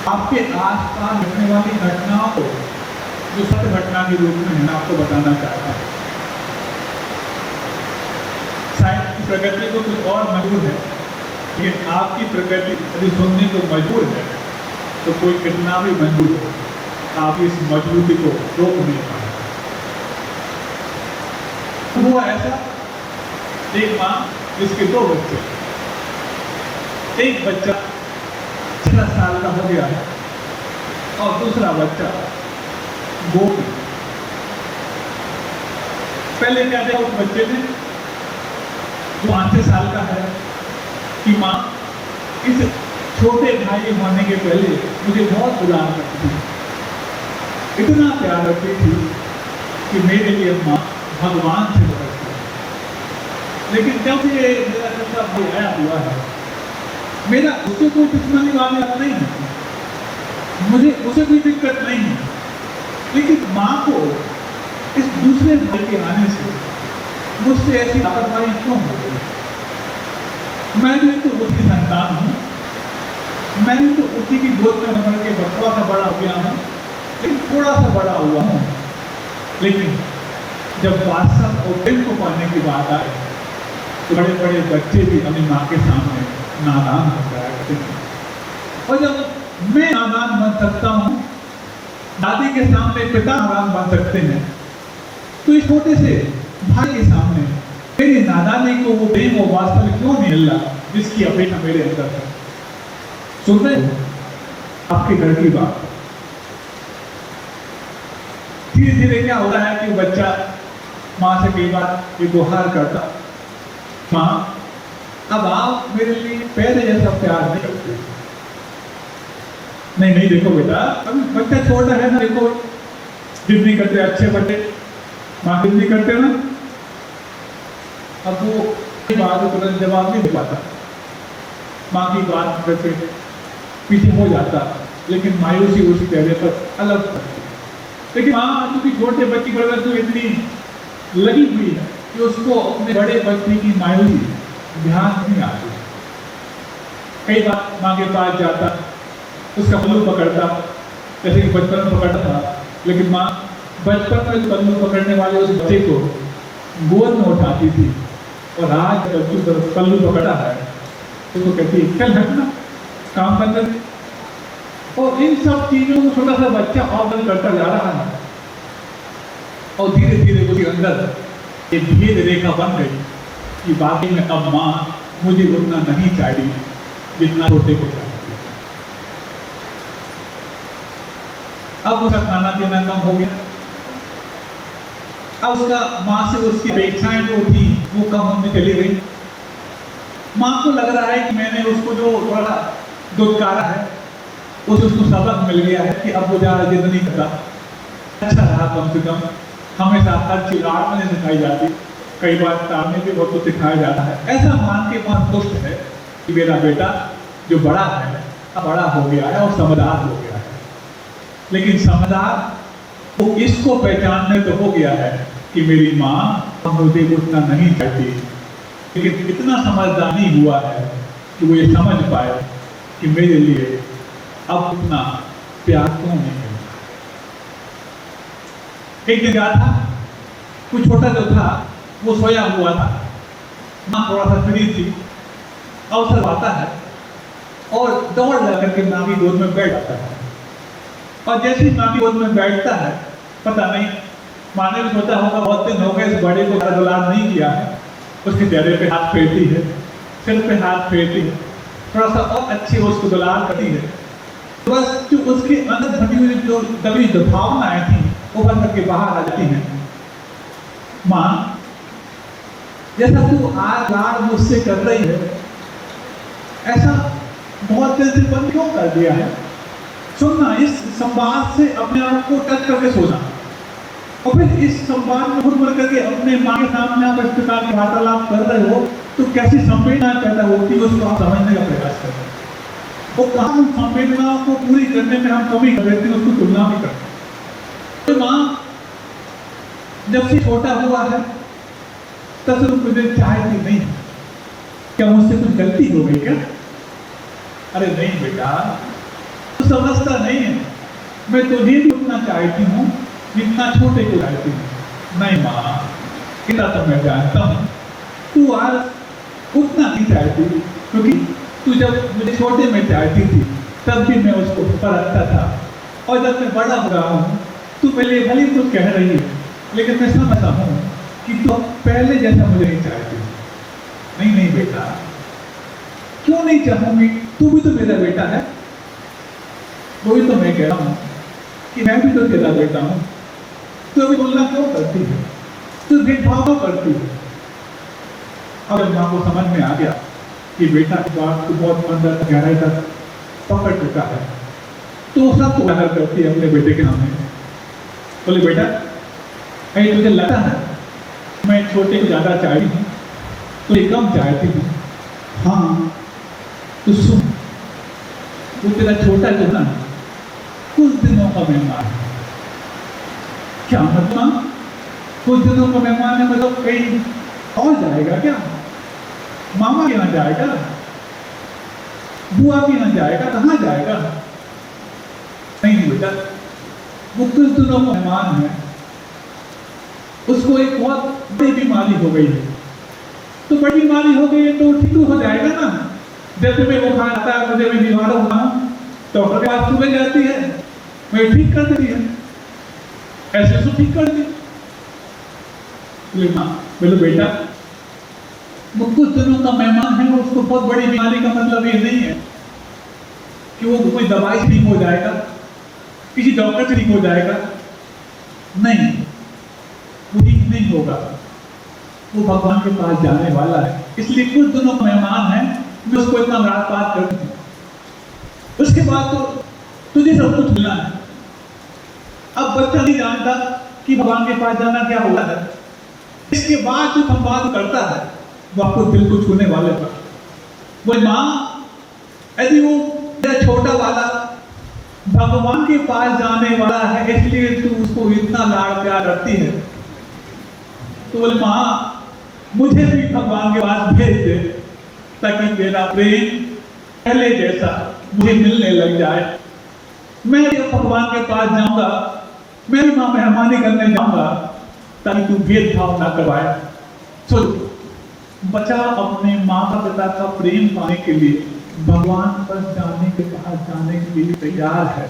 आपके आसपास घटने वाली घटनाओं को जो सत्य घटना के रूप में मैं आपको बताना चाहता हूँ। शायद की प्रकृति को कुछ और मजबूर है, लेकिन आपकी प्रकृति यदि सुनने को मजबूर है तो कोई कितना भी मजबूर हो, आप इस मजबूती को रोक नहीं पाए। हुआ ऐसा, एक माँ जिसके दो बच्चे, एक बच्चा 6 साल का हो गया है और दूसरा बच्चा गोद। पहले क्या था उस बच्चे ने जो 5 साल का है कि माँ इस छोटे भाई होने के पहले मुझे बहुत दुलार करती थी, इतना प्यार करती थी कि मेरे लिए माँ भगवान से बढ़ती। लेकिन जब ये मेरा छोटा भाई आया हुआ है, मेरा उसे कोई दुश्मनी वाली बात नहीं है, मुझे उसे कोई दिक्कत नहीं है, लेकिन माँ को इस दूसरे भाई के आने से मुझसे ऐसी लापरवाही क्यों हो गई? मैं भी तो उसकी संतान हूँ, मैं भी तो उसी की गोद में पकड़ के थोड़ा सा बड़ा हो गया हूँ, लेकिन थोड़ा सा बड़ा हुआ हूँ। लेकिन जब वात्सल्य और प्रेम को पाने की बात आए तो बड़े बड़े बच्चे भी अपनी माँ के सामने नादान हो जाया करते हैं। और जब मैं नादान बन सकता हूँ, दादी के सामने पिता नादान बन सकते हैं, तो इस छोटे से भाई के सामने मेरी नादानी को वो प्रेम और वात्सल्य क्यों नहीं मिल रहा जिसकी अपेक्षा मेरे अंदर है? सुन रहे हो आपके घर की बात? धीरे धीरे क्या होता है कि बच्चा माँ से कई बार ये गुहार करता, माँ अब आप मेरे लिए पहले जैसा प्यार नहीं करते। नहीं नहीं देखो बेटा, अभी बच्चा छोटा है ना, देखो जिद नहीं करते, अच्छे बच्चे माँ जिद नहीं करते ना। अब वो बात को तुरंत जवाब नहीं दे पाता, माँ की बात करके पीछे हो जाता, लेकिन मायूसी उसी चेहरे पर अलग करती। लेकिन माँ क्योंकि छोटे बच्ची पर तो इतनी लगी हुई है कि उसको अपने बड़े बच्चे की मायूसी ध्यान नहीं आती। कई बार माँ के पास जाता, उसका पल्लू पकड़ता, जैसे कि बचपन में पकड़ता था, लेकिन माँ बचपन में पल्लू पकड़ने वाले उस बच्चे को गोद में उठाती थी, और आज जब पल्लू पकड़ा है तो वो कहती है चल हटना, काम कर ले। और इन सब चीजों को छोटा सा बच्चा ऑर्डर करता जा रहा है, और धीरे धीरे उसके अंदर एक भेद रेखा बन गई कि वाकई में अब माँ मुझे उतना नहीं चाहिए जितना छोटे को चाहिए। अब उसका खाना पीना कम हो गया, अब उसका माँ से उसकी अपेक्षाएं जो थी वो कम होने चली गई। माँ को लग रहा है कि मैंने उसको जो थोड़ा दुत्कारा है, उसको सबक मिल गया है कि अब वो ज़्यादा जिद नहीं करता, अच्छा रहा कम से कम। हमेशा हर चीज आड़ में सिखाई जाती, कई बार तारने भी बहुत कुछ सिखाया जाता है। ऐसा मान के मन खुश है कि मेरा बेटा जो बड़ा है बड़ा हो गया है और समझदार हो गया है। लेकिन समझदार वो इसको पहचानने तो हो गया है कि मेरी माँ मुझे उतना नहीं चाहती, लेकिन इतना समझदार नहीं हुआ है कि वो ये समझ पाए कि मेरे लिए अब इतना प्यार क्यों नहीं है? एक दिन क्या था, कोई छोटा जो था वो सोया हुआ था, माँ थोड़ा सा फ्री थी, अवसर आता है और दौड़ लगा करके माँ की गोद में बैठ जाता है। और जैसे ही माँ की गोद में बैठता है, पता नहीं माँ ने भी सोचा होगा बहुत दिन हो गए इस बड़े को दुलार नहीं किया है, उसके चेहरे पे हाथ फेरती है, सिर पे हाथ फेरती है, थोड़ा सा और अच्छी उसको दुलार करती है। बस जो उसके अंदर भटी हुई जो दबी जो भावनाएं थी वो बन करके बाहर आ जाती हैं। माँ, जैसा तू आज लाड़ मुझसे कर रही है, ऐसा बहुत दिन से बंद क्यों कर दिया है? सुनना, इस संवाद से अपने आप को टच करके सोना, और फिर इस संवाद में घुट करके अपने माँ के सामने आप इस प्रकार की वार्तालाप कर रहे हो तो कैसी संवेदना पैदा होती है उसको आप समझने का प्रयास करें। वो कहाँ संवेदनाओं को पूरी करने में हम कमी कर देते हैं, उसको तुलना भी करते हैं। तो माँ जब से छोटा हुआ है तब से मुझे चाहती नहीं, क्या मुझसे कुछ गलती हो गई क्या? अरे नहीं बेटा, तो समझता नहीं है, मैं तुझे भी उतना चाहती हूँ जितना छोटे को चाहती हूँ। नहीं माँ, इतना तो मैं जानता हूँ, तू आज उतना नहीं चाहती, क्योंकि तू जब मुझे छोटे में चाहती थी तब भी मैं उसको परखता था, और जब मैं बड़ा हो रहा हूँ तू पहले भले कुछ कह रही है, लेकिन मैं समझता हूँ कि तू पहले जैसा मुझे नहीं चाहती। नहीं नहीं बेटा, क्यों नहीं चाहूंगी? तू भी तो मेरा बेटा है। वही तो मैं कह रहा हूँ कि मैं भी तो तेरा बेटा हूँ। तू अभी बोलना क्यों करती है? तू भेदभाव क्यों करती है? अब माँ को समझ में आ गया कि बेटा की बात तो बहुत अंदर गहराई तक पकड़ चुका है, तो सब तो अगर करती है अपने बेटे के सामने। बोले बेटा, कहीं तुझे लगता है मैं छोटे को ज्यादा चाहती हूँ, तुझे कम चाहती हूँ? हाँ तो सुन, वो तेरा छोटा जो ना कुछ दिनों का मेहमान है। क्या मतलब? कुछ दिनों का मेहमान है मतलब कहीं और जाएगा क्या? मामा के यहाँ जाएगा, बुआ के यहाँ जाएगा, कहाँ जाएगा? नहीं बेटा, वो कुछ दिनों का मेहमान है, उसको एक बहुत बड़ी बीमारी हो गई है। तो बड़ी बीमारी हो गई है तो ठीक हो जाएगा ना। जब तुम्हें वो खाना आता है, मुझे भी बीमार होता हूँ, डॉक्टर के पास सुबह जाती है, मैं ठीक कर देती है, ऐसे तो ठीक कर दी। बोले बेटा, वो कुछ दिनों का मेहमान है, उसको बहुत बड़ी बीमारी का मतलब ये नहीं है कि वो कोई दवाई से ठीक हो जाएगा, किसी डॉक्टर से ठीक हो जाएगा। नहीं, वो ठीक नहीं होगा, वो भगवान के पास जाने वाला है। इसलिए कुछ दिनों का मेहमान है, मैं उसको इतना रात बात करती हूँ, उसके बाद तो तुझे सब कुछ मिलना है। अब बच्चा नहीं जानता कि भगवान के पास जाना क्या होता है। इसके बाद जो संवाद करता है वो आपको दिल को छूने वाले पर। वो माँ, यदि वो मेरा छोटा वाला भगवान के पास जाने वाला है इसलिए तू उसको इतना लाड़ प्यार करती है, तो बोले माँ मुझे भी भगवान के पास भेज दे ताकि मेरा प्रेम पहले जैसा मुझे मिलने लग जाए। मैं जब भगवान के पास जाऊंगा, मैं भी माँ मेहरबानी करने जाऊंगा ताकि तू भेदभाव ना करवाए। तो बच्चा अपने माता पिता का प्रेम पाने के लिए भगवान पर जाने के पास जाने के लिए तैयार है,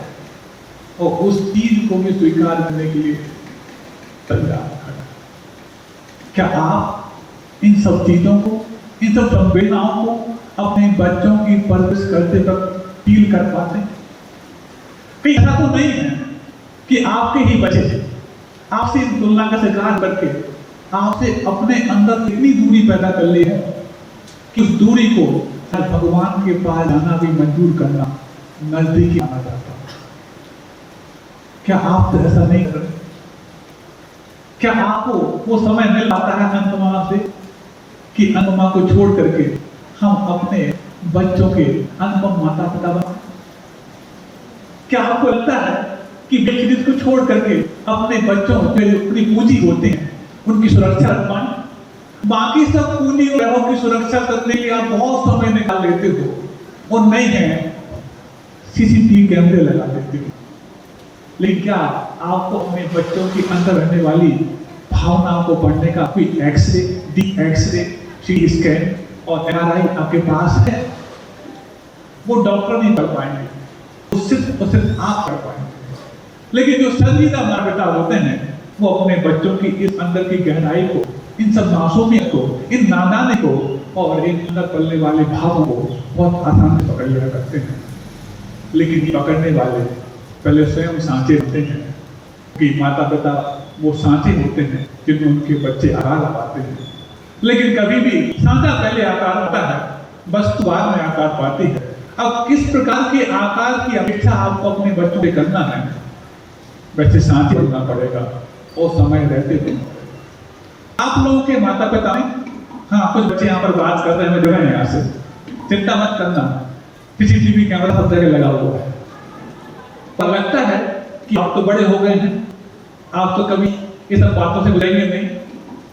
और उस चीज को भी स्वीकार करने के लिए तैयार है। क्या आप इन सब चीजों को, इन सब संवेदनाओं को अपने बच्चों की परवरिश करते वक्त फील कर पाते? कहीं ऐसा तो नहीं है कि आपके ही बच्चे आपसे तुलना का शिकार करके आपसे अपने अंदर इतनी दूरी पैदा कर ली है कि उस दूरी को भगवान के पास जाना भी मंजूर करना नजदीकी आना जाता है। क्या आप तो ऐसा नहीं कर रहे? क्या आपको वो समय मिल पाता है अनुपमा से कि अनुपमा को छोड़ करके हम अपने बच्चों के अनुपम माता पिता बने? क्या आपको लगता है कि बेचीज को छोड़ करके अपने बच्चों जो अपनी पूंजी होते हैं उनकी सुरक्षा रख पाए? बाकी सब पूंजी और की सुरक्षा करने के लिए आप बहुत समय निकाल लेते हो, और नहीं है सीसीटीवी कैमरे लगा देते थे। लेकिन क्या आपको अपने बच्चों के अंदर रहने वाली भावनाओं को पढ़ने का कोई x-ray, D x-ray, CT scan और एमआरआई आपके पास है? वो डॉक्टर नहीं कर पाएंगे, वो सिर्फ और सिर्फ आप कर पाएंगे। लेकिन जो संजीदा माता पिता होते हैं वो अपने बच्चों की इस अंदर की गहराई को, इन सब मासूमियत को, इन नादानी को और इन अंदर पलने वाले भावों को बहुत आसानी से पकड़ लिया करते हैं। लेकिन ये पकड़ने वाले पहले स्वयं सांचे होते हैं, कि माता पिता वो सांचे होते हैं जिनमें उनके बच्चे आकार पाते हैं। लेकिन कभी भी सांचा पहले आकार होता है, वस्तु बाद में आकार पाती है। अब किस प्रकार के आकार की अपेक्षा आपको अपने बच्चों से करना है, वैसे सांचे बनना पड़ेगा और समय रहते हुए। आप लोगों के माता पिता में, हाँ कुछ बच्चे यहाँ पर बात कर रहे हैं, जगह है यहाँ से, चिंता मत करना, सीसीटीवी कैमरा सब जगह लगा हुआ है। पर लगता है कि आप तो बड़े हो गए हैं, आप तो कभी ये सब बातों से गुजरेंगे नहीं,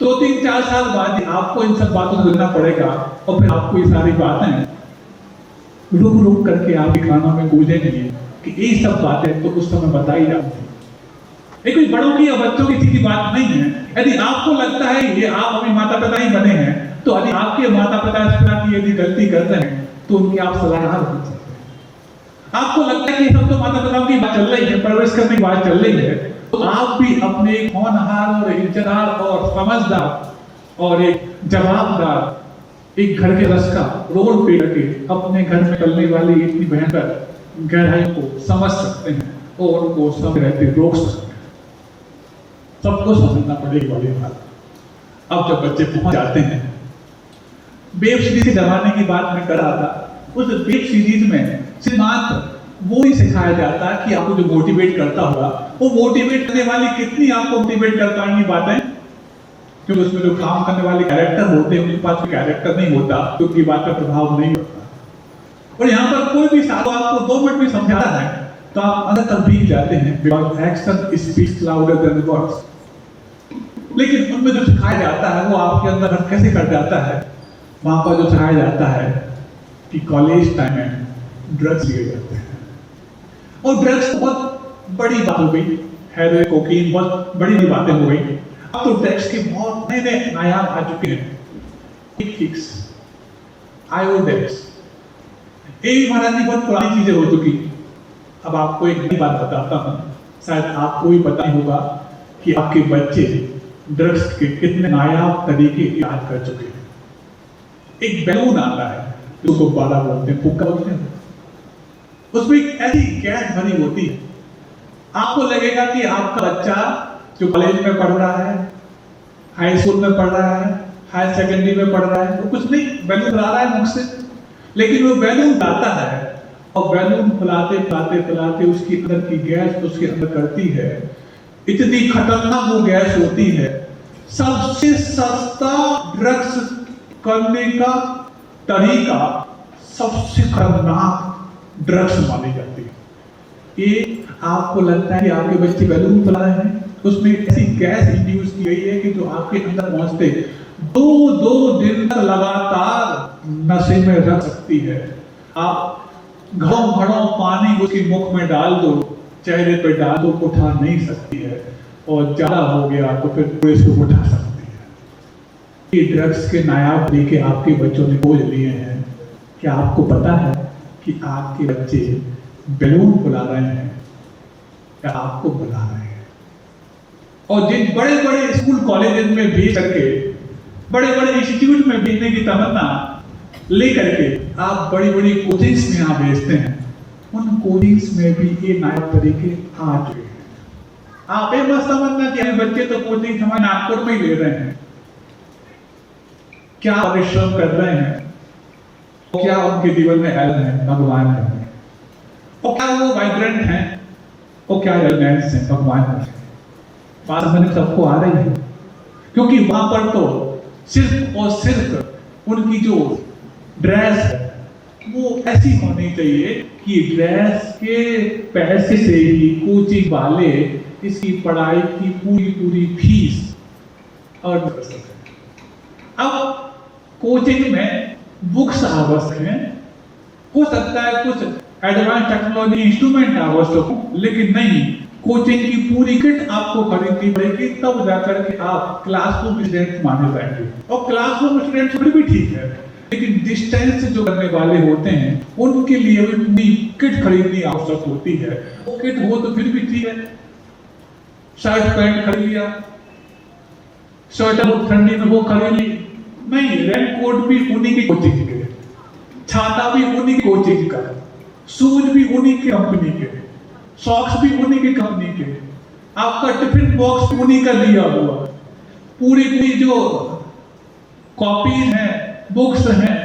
तो 3-4 साल बाद ही आपको इन सब बातों से गुजरना पड़ेगा और फिर आपको ये सारी बातें रुक रुक करके आपके कानों में गूंजेंगी कि ये सब बातें तो उस समय बताई जाती। ये कोई बड़ों की या बच्चों की सीधी बात नहीं है। यदि आपको लगता है ये आप अपने माता पिता ही बने हैं, तो यदि आपके माता पिता इस तरह की यदि गलती कर रहे हैं तो उनकी आप सलाहकार हो सकते हैं। आपको लगता है कि सब तो माता पिता की बात चल रही है, परवरिश करने की बात चल रही है, तो आप भी अपने होनहार और इज्जतदार और समझदार और एक जवाबदार एक घर के रस का रोल पे करके अपने घर में चलने वाली इतनी भयंकर गहराई को समझ सकते हैं और उनको समय रहते रोक सकते हैं। सबको समझना पड़ेगी वाली बात। अब जब बच्चे पहुंच जाते हैं, वेब सीरीज के जमाने की बात मैं कर रहा था, उस वेब सीरीज में सिर्फ मात्र वो ही सिखाया जाता है कि आपको जो मोटिवेट करता होगा, वो मोटिवेट करने वाली कितनी आपको मोटिवेट कर पाएंगी बातें, क्योंकि उसमें जो काम करने वाले कैरेक्टर होते हैं उनके पास कोई कैरेक्टर नहीं होता, क्योंकि बात का प्रभाव नहीं होता। और यहाँ पर कोई भी साधु आपको 2 मिनट में समझाता है तो आप अंदर तक भीग जाते हैं, because action speaks louder than words. लेकिन उनमें जो सिखाया जाता है वो आपके अंदर कैसे कर जाता है। वहां पर जो सिखाया जाता है कि कॉलेज टाइम में ड्रग्स लिए जाते हैं, और ड्रग्स बहुत बड़ी बात हो गई, हेरोइन, कोकीन बहुत बड़ी बातें हो गई। अब तो ड्रग्स के बहुत नए नए नायाब आ चुके हैं, फिक्स, आयोडेक्स, ये महाराज जी बहुत पुरानी चीजें हो चुकी। अब आपको एक नई बात बताता हूँ, शायद आपको भी पता नहीं होगा कि आपके बच्चे ड्रग्स के कितने नायाब तरीके इलाज कर चुके हैं। एक बैलून आता है, उसको बाला बोलते हैं, फुक्का बोलते हैं, उसमें एक ऐसी गैस भरी होती है, आपको लगेगा कि आपका बच्चा जो कॉलेज में पढ़ रहा है, हाई स्कूल में पढ़ रहा है, हाई सेकेंडरी में पढ़ रहा है, वो कुछ नहीं, बैलून फुला रहा है मुख से। लेकिन वो बैलून आता है और बैलून फुलाते फुलाते फुलाते उसके अंदर की गैस उसके अंदर करती है, इतनी खतरनाक वो गैस होती है। सबसे सस्ता ड्रग्स करने का तरीका सबसे खतरनाक ड्रग्स मानी जाती है। ये आपको लगता है कि आपके बच्चे बैलून फुला रहे हैं, उसमें ऐसी गैस इंड्यूस की गई है कि जो आपके अंदर पहुंचते 2 दिन तक लगातार नशे में रख सकती है। आप घड़ों पानी उसके मुख में डाल दो, चेहरे पे डाल दो, उठा नहीं सकती है, और ज्यादा हो गया तो फिर पुलिस को उठा सकती है। ये ड्रग्स के नायाब तरीके आपके बच्चों ने खोज लिए हैं। क्या आपको पता है कि आपके बच्चे बैलून फुला रहे हैं या आपको बुला रहे हैं? और जिन बड़े बड़े स्कूल कॉलेज में भेज करके, बड़े बड़े इंस्टीट्यूट में भेजने की तमन्ना लेकर के आप बड़ी बड़ी कोचिंग्स में यहाँ भेजते हैं, उन कोचिंग्स में भी ये नायाब तरीके आ चुके हैं। आप ये मत समझना कि हमारे बच्चे तो कोचिंग हमारे नागपुर में ही ले रहे हैं। क्या परिश्रम कर रहे हैं, क्या उनके जीवन में हेल्प है, भगवान है, और क्या वो वाइब्रेंट हैं, और क्या रेलेवेंस है, भगवान है। बात समझ सबको आ रही है, क्योंकि वहां पर तो सिर्फ और सिर्फ उनकी जो ड्रेस है वो ऐसी होनी चाहिए कि ड्रेस के पैसे से ही कोचिंग वाले इसकी पढ़ाई की पूरी फीस अर्न कर सकें। अब कोचिंग में बुक्स आवश्यक हैं, हो सकता है कुछ एडवांस टेक्नोलॉजी इंस्ट्रूमेंट आवश्यक हो, लेकिन नहीं, कोचिंग की पूरी किट आपको खरीदनी पड़ेगी, तब जाकर के आप क्लासरूम स्टूडेंट माने जाएंगे। और क्लासरूम स्टूडेंट फिर भी ठीक है, लेकिन डिस्टेंस जो करने वाले होते हैं उनके लिए भी पूरी किट खरीदनी आवश्यक होती है। वो किट हो तो फिर भी ठीक है, शर्ट पैंट खरीद लिया, स्वेटर ठंडी में वो खरीद ली, नहीं, रेन कोट भी उन्हीं की कोचिंग के, छाता भी उन्हीं की कोचिंग का, शूज भी उन्हीं की कंपनी के, सॉक्स भी उन्हीं की कंपनी के, आपका टिफिन बॉक्स उन्हीं का लिया हुआ, पूरी पूरी जो कॉपीज हैं, बुक्स हैं,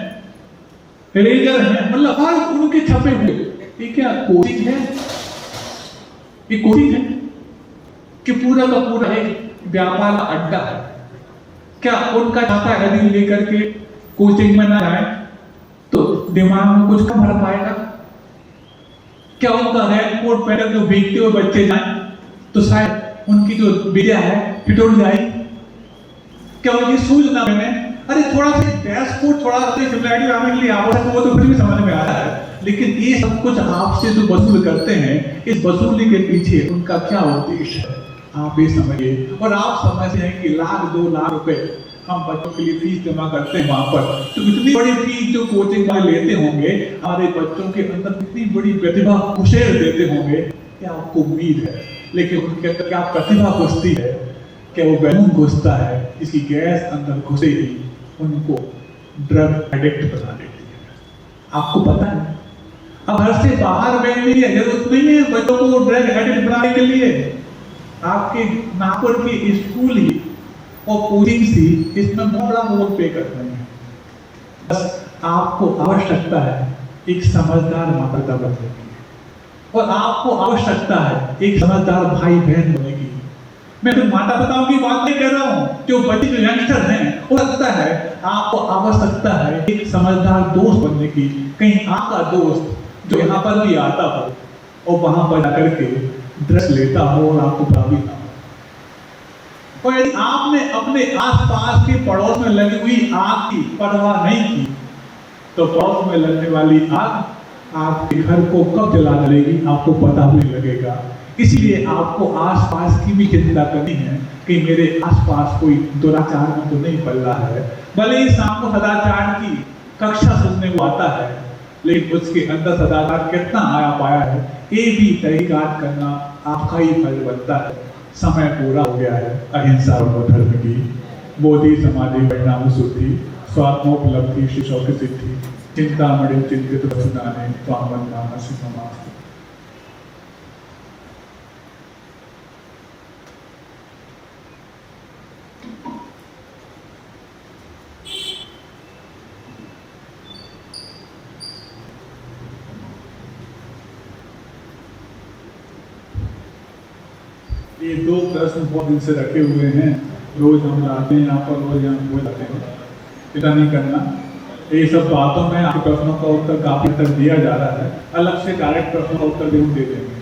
इरेजर हैं, मतलब हर उनके छपे हुए। ये क्या कोचिंग है? ये कोचिंग है कि पूरा का पूरा एक व्यापार का अड्डा है? क्या उनका छाता यदि लेकर के कोचिंग में ना आए तो दिमाग में कुछ कम भर पाएगा? क्या उनका रेड कोट पहन जो भीगते हुए बच्चे जाए तो शायद उनकी जो विद्या है फिटोल जाएगी? क्या उनकी सूझ ना बने? अरे थोड़ा सा ड्रेस कोड थोड़ा सा सिमिलरिटी आने के लिए आवश्यक है, वो तो फिर भी समझ में आ रहा है, लेकिन ये सब कुछ आपसे जो वसूल करते हैं, इस वसूली के पीछे उनका क्या उद्देश्य है आप ये समझिए। और आप समझते हैं कि लाख 2 लाख रुपए हम बच्चों के लिए फीस जमा करते हैं वहां पर, तो इतनी बड़ी फीस जो कोचिंग वाले लेते होंगे, हमारे बच्चों के अंदर कितनी बड़ी प्रतिभा उछेर देते होंगे, क्या आपको उम्मीद है? लेकिन उनके अंदर क्या प्रतिभा घुसती है? क्या वो बैलून घुसता है? इसकी गैस अंदर घुसे ही उनको ड्रग एडिक्ट बना देती है। आपको पता है, अब घर से बाहर बैठने की जरूरत नहीं है बच्चों को ड्रग एडिक्ट बनाने के लिए। आपके नागपुर के स्कूल ही और कोचिंग से इसमें बहुत बड़ा रोल प्ले करते हैं। बस आपको आवश्यकता है एक समझदार माता पिता बनने की, और आपको आवश्यकता है एक समझदार भाई बहन बनने की। मैं तो माता पिताओं की बात नहीं कर रहा हूँ, जो बच्चे जो यंगस्टर हैं, हो सकता है आपको आवश्यकता है एक समझदार दोस्त बनने की। कहीं आपका दोस्त जो यहाँ पर भी आता हो और वहां पर जाकर के ड्रेस लेता हो और आपको पता भी ना हो। और यदि आपने अपने आसपास के पड़ोस में लगी हुई आग की परवाह नहीं की, तो पड़ोस में लगने वाली आग आपके घर को कब जला डालेगी आपको पता भी नहीं लगेगा। इसलिए आपको आसपास की भी चिंता करनी है कि मेरे आसपास कोई दुराचार में तो नहीं पल रहा है। भले ही शाम को सदाचार की कक्षा सुनने को आता है, लेकिन उसके अंदर सदाचार कितना आया पाया है, ये भी तहकीकात करना आपका ही फर्ज बनता है। समय पूरा हो गया है। अहिंसा और धर्म की, बोधि समाधि परिणाम शुद्धि, स्वात्मोपलब्धि शिशो की सिद्धि, चिंतामणि चिंतित वसुनाने त्वां वन्दामि सुखमास्तु। ये 2 प्रश्न बहुत दिन से रखे हुए हैं, रोज हम आते हैं यहाँ पर, रोज यहाँ बोल जाते हैं, इतना नहीं करना। ये सब बातों में आपके प्रश्नों का उत्तर काफी तक दिया जा रहा है, अलग से डायरेक्ट प्रश्नों का उत्तर जरूर दे देंगे।